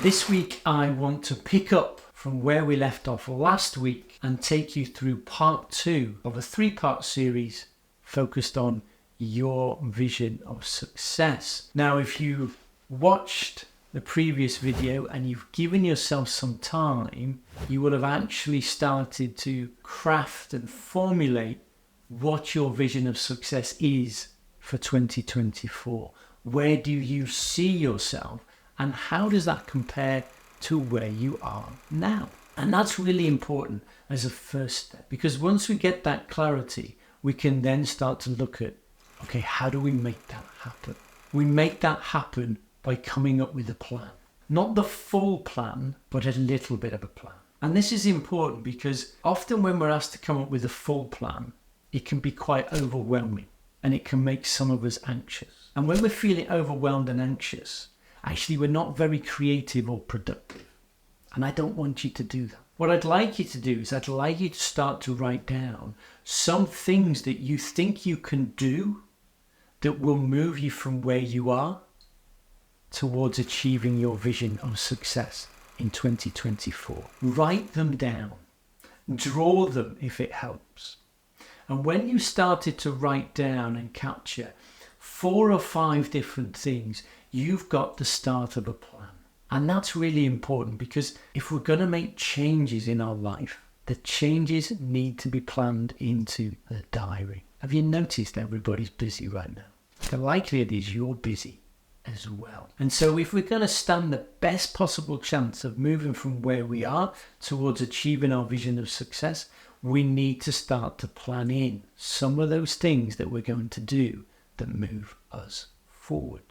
This week I want to pick up from where we left off last week and take you through part 2 of a 3-part series focused on your vision of success. Now, if you watched the previous video and you've given yourself some time, you will have actually started to craft and formulate what your vision of success is for 2024. Where do you see yourself? And how does that compare to where you are now? And that's really important as a first step, because once we get that clarity, we can then start to look at, okay, how do we make that happen? We make that happen by coming up with a plan. Not the full plan, but a little bit of a plan. And this is important because often when we're asked to come up with a full plan, it can be quite overwhelming and it can make some of us anxious. And when we're feeling overwhelmed and anxious, actually, we're not very creative or productive. And I don't want you to do that. What I'd like you to do is I'd like you to start to write down some things that you think you can do that will move you from where you are towards achieving your vision of success in 2024. Write them down. Draw them if it helps. And when you started to write down and capture 4 or 5 different things, you've got the start of a plan. And that's really important because if we're going to make changes in our life, the changes need to be planned into the diary. Have you noticed everybody's busy right now? The likelihood is you're busy as well. And so if we're going to stand the best possible chance of moving from where we are towards achieving our vision of success, we need to start to plan in some of those things that we're going to do that move us forward.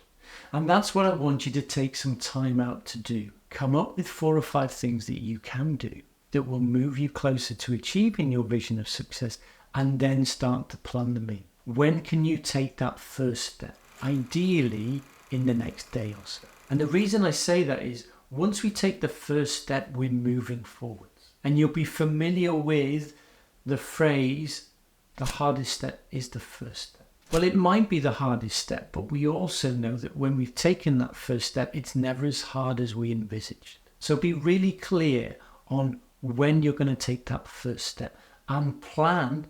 And that's what I want you to take some time out to do. Come up with 4 or 5 things that you can do that will move you closer to achieving your vision of success, and then start to plan them in. When can you take that first step? Ideally in the next day or so. And the reason I say that is once we take the first step, we're moving forwards. And you'll be familiar with the phrase, the hardest step is the first step. Well, it might be the hardest step, but we also know that when we've taken that first step, it's never as hard as we envisaged. So be really clear on when you're going to take that first step and plan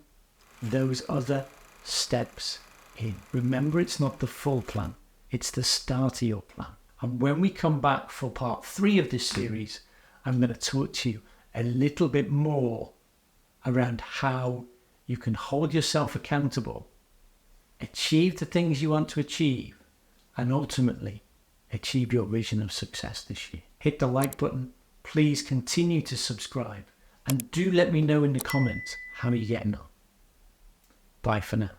those other steps in. Remember, it's not the full plan. It's the start of your plan. And when we come back for part 3 of this series, I'm going to talk to you a little bit more around how you can hold yourself accountable, achieve the things you want to achieve, and ultimately achieve your vision of success this year. Hit the like button. Please continue to subscribe. And do let me know in the comments how you're getting on. Bye for now.